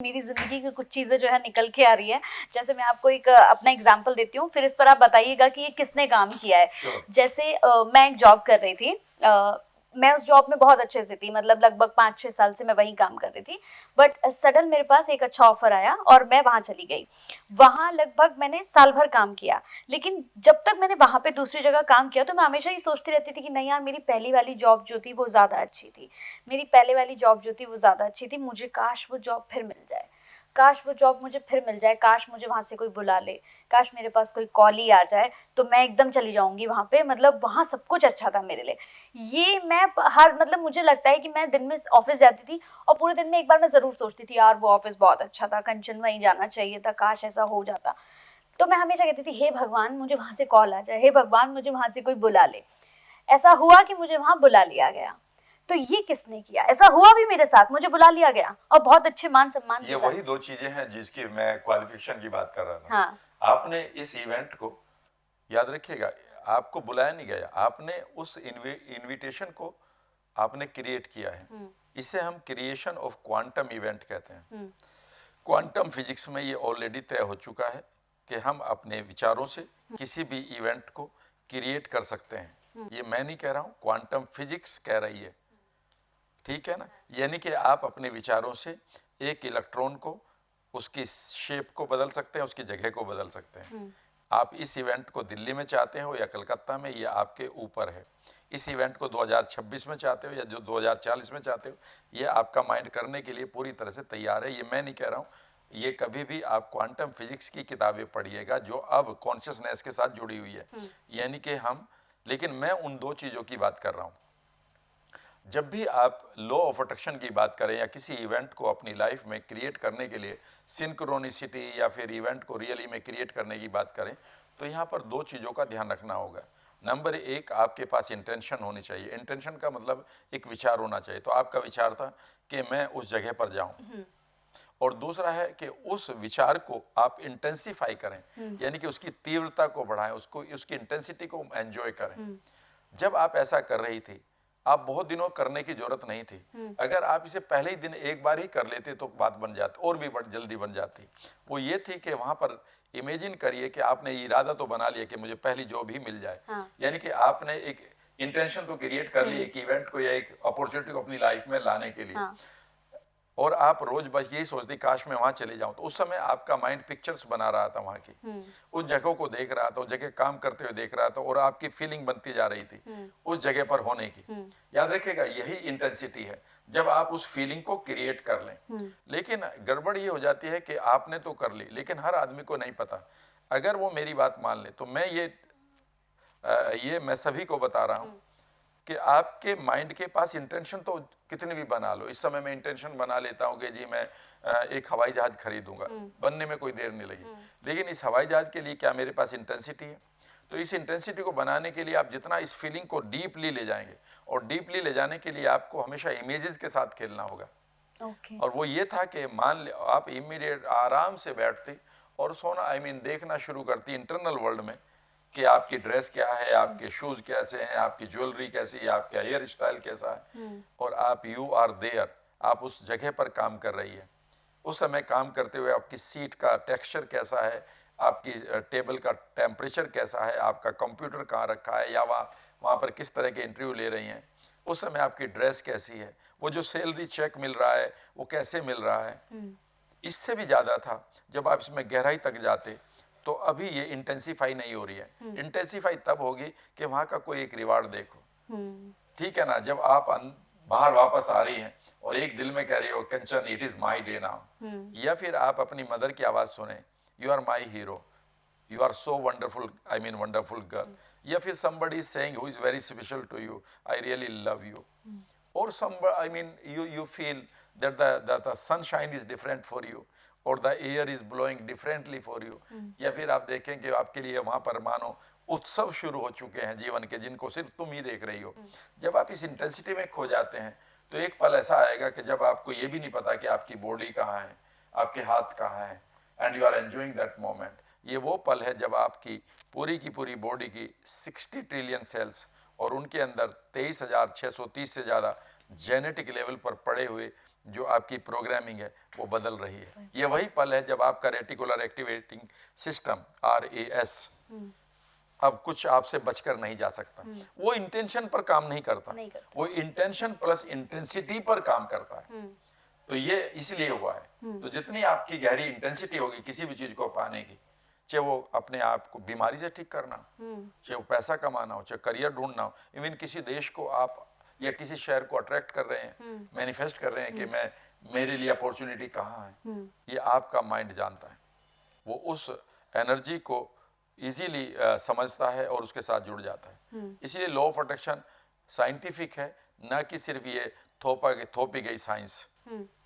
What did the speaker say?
मेरी ज़िंदगी की कुछ चीज़ें जो है निकल के आ रही है। जैसे मैं आपको एक अपना एग्ज़ाम्पल देती हूँ, फिर इस पर आप बताइएगा कि ये किसने काम किया है। Sure. जैसे मैं एक जॉब कर रही थी, मैं उस जॉब में बहुत अच्छे से थी, मतलब लगभग 5-6 साल से मैं वहीं काम कर रही थी। बट सडन मेरे पास एक अच्छा ऑफ़र आया और मैं वहाँ चली गई। वहाँ लगभग मैंने साल भर काम किया, लेकिन जब तक मैंने वहाँ पे दूसरी जगह काम किया तो मैं हमेशा ये सोचती रहती थी कि नहीं यार, मेरी पहली वाली जॉब जो थी वो ज़्यादा अच्छी थी। मेरी पहले वाली जॉब जो थी वो ज़्यादा अच्छी थी, मुझे काश वो जॉब फिर मिल जाए, काश वो जॉब मुझे फिर मिल जाए, काश मुझे वहाँ से कोई बुला ले, काश मेरे पास कोई कॉल ही आ जाए तो मैं एकदम चली जाऊँगी वहाँ पे, मतलब वहाँ सब कुछ अच्छा था मेरे लिए। ये मैं हर मतलब मुझे लगता है कि मैं दिन में ऑफ़िस जाती थी और पूरे दिन में एक बार मैं ज़रूर सोचती थी यार वो ऑफ़िस बहुत अच्छा था, कंचन वहीं जाना चाहिए था, काश ऐसा हो जाता। तो मैं हमेशा कहती थी हे भगवान मुझे वहाँ से कॉल आ जाए, हे भगवान मुझे वहाँ से कोई बुला ले। ऐसा हुआ कि मुझे वहाँ बुला लिया गया। तो ये किसने किया? ऐसा हुआ भी मेरे साथ, मुझे बुला लिया गया और बहुत अच्छे मान सम्मान के ये साथ। वही दो चीजें हैं जिसकी मैं क्वालिफिकेशन की बात कर रहा था। हाँ। आपने इस इवेंट को, याद रखिएगा, आपको बुलाया नहीं गया, आपने उस इनविटेशन को आपने क्रिएट किया है। इसे हम क्रिएशन ऑफ क्वांटम इवेंट कहते हैं। क्वांटम फिजिक्स में ये ऑलरेडी तय हो चुका है कि हम अपने विचारों से किसी भी इवेंट को क्रिएट कर सकते हैं। ये मैं नहीं कह रहा हूँ, क्वांटम फिजिक्स कह रही है, ठीक है ना। यानी कि आप अपने विचारों से एक इलेक्ट्रॉन को, उसकी शेप को बदल सकते हैं, उसकी जगह को बदल सकते हैं। आप इस इवेंट को दिल्ली में चाहते हो या कलकत्ता में, ये आपके ऊपर है। इस इवेंट को 2026 में चाहते हो या जो 2040 में चाहते हो, ये आपका माइंड करने के लिए पूरी तरह से तैयार है। ये मैं नहीं कह रहा हूँ, ये कभी भी आप क्वांटम फिजिक्स की किताबें पढ़िएगा जो अब कॉन्शियसनेस के साथ जुड़ी हुई है। यानी कि हम, लेकिन मैं उन दो चीज़ों की बात कर रहा हूँ। जब भी आप लॉ ऑफ अट्रैक्शन की बात करें या किसी इवेंट को अपनी लाइफ में क्रिएट करने के लिए सिंक्रोनिसिटी या फिर इवेंट को रियली में क्रिएट करने की बात करें, तो यहाँ पर दो चीज़ों का ध्यान रखना होगा। नंबर एक, आपके पास इंटेंशन होनी चाहिए। इंटेंशन का मतलब एक विचार होना चाहिए। तो आपका विचार था कि मैं उस जगह पर जाऊं, और दूसरा है कि उस विचार को आप इंटेंसिफाई करें, यानी कि उसकी तीव्रता को बढ़ाएं, उसको, उसकी इंटेंसिटी को एंजॉय करें। जब आप ऐसा कर रही थी, आप बहुत दिनों करने की जरूरत नहीं थी। अगर आप इसे पहले ही दिन एक बार ही कर लेते तो बात बन जाती, और भी जल्दी बन जाती। वो ये थी कि वहां पर इमेजिन करिए कि आपने इरादा तो बना लिया कि मुझे पहली जॉब ही मिल जाए। हाँ। यानी कि आपने एक इंटेंशन तो क्रिएट कर ली एक इवेंट को या एक अपॉर्चुनिटी को अपनी लाइफ में लाने के लिए। हाँ। और आप रोज बस यही सोचती काश मैं वहां चले जाऊं। तो उस समय आपका माइंड पिक्चर्स बना रहा था वहां की, उस जगह को देख रहा था, उस जगह काम करते हुए देख रहा था, और आपकी फीलिंग बनती जा रही थी उस जगह पर होने की। याद रखिएगा, यही इंटेंसिटी है जब आप उस फीलिंग को क्रिएट कर लें। लेकिन गड़बड़ ये हो जाती है कि आपने तो कर ली, लेकिन हर आदमी को नहीं पता। अगर वो मेरी बात मान ले तो मैं ये मैं सभी को बता रहा हूं कि आपके माइंड के पास इंटेंशन तो कितनी भी बना लो। इस समय मैं इंटेंशन बना लेता हूँ कि जी मैं एक हवाई जहाज खरीदूंगा, बनने में कोई देर नहीं लगी। लेकिन इस हवाई जहाज के लिए क्या मेरे पास इंटेंसिटी है? तो इस इंटेंसिटी को बनाने के लिए आप जितना इस फीलिंग को डीपली ले जाएंगे, और डीपली ले जाने के लिए आपको हमेशा इमेजेस के साथ खेलना होगा। और वो ये था कि मान ले आप इमीडिएट आराम से बैठती और सोना, देखना शुरू करती इंटरनल वर्ल्ड में कि आपकी ड्रेस क्या है, आपके शूज कैसे हैं, आपकी ज्वेलरी कैसी है, आपका हेयर स्टाइल कैसा है, और आप यू आर देयर, आप उस जगह पर काम कर रही है। उस समय काम करते हुए आपकी सीट का टेक्सचर कैसा है, आपकी टेबल का टेम्परेचर कैसा है, आपका कंप्यूटर कहाँ रखा है, या वहाँ पर किस तरह के इंटरव्यू ले रही हैं, उस समय आपकी ड्रेस कैसी है, वो जो सैलरी चेक मिल रहा है वो कैसे मिल रहा है। इससे भी ज़्यादा था जब आप इसमें गहराई तक जाते, तो अभी ये इंटेंसिफाई नहीं हो रही है। इंटेंसिफाई तब होगी कि वहाँ का कोई एक रिवार्ड देखो, ठीक है ना। जब आप बाहर वापस आ रही हैं और एक दिल में कह रही हो Kanchan it is my day now, या फिर आप अपनी मदर की आवाज़ सुने, you are my hero, you are so wonderful, wonderful girl, या फिर somebody is saying who is very special to you, I really love you, or you feel that the sunshine is different for you, or the air is blowing differently for you, या फिर आप देखें कि आपके लिए वहाँ पर मानो उत्सव शुरू हो चुके हैं जीवन के, जिनको सिर्फ तुम ही देख रही हो। जब आप इस इंटेंसिटी में खो जाते हैं तो एक पल ऐसा आएगा कि जब आपको ये भी नहीं पता कि आपकी बॉडी कहाँ है, आपके हाथ कहाँ है, and you are enjoying that moment. ये वो पल है जब आपकी पूरी की पूरी बॉडी की 60 ट्रिलियन सेल्स और उनके अंदर 23,630 से ज़्यादा जेनेटिक लेवल पर पड़े हुए जो आपकी प्रोग्रामिंग है वो बदल रही है। ये वही पल है जब आपका रेटिकुलर एक्टिवेटिंग सिस्टम RAS अब कुछ आपसे बचकर नहीं जा सकता। वो इंटेंशन पर काम नहीं करता, वो इंटेंशन प्लस इंटेंसिटी पर काम करता है। तो ये इसलिए हुआ है। तो जितनी आपकी गहरी इंटेंसिटी होगी किसी भी चीज को पाने की, चाहे वो अपने आप को बीमारी से ठीक करना, चाहे वो पैसा कमाना हो, चाहे करियर ढूंढना हो, इवन किसी देश को आप या किसी शहर को अट्रैक्ट कर रहे हैं, मैनिफेस्ट कर रहे हैं कि मेरे लिए अपॉर्चुनिटी कहाँ है, ये आपका माइंड जानता है। वो उस एनर्जी को इजीली समझता है और उसके साथ जुड़ जाता है। इसीलिए लॉ ऑफ अट्रैक्शन साइंटिफिक है, न कि सिर्फ ये थोपी गई साइंस।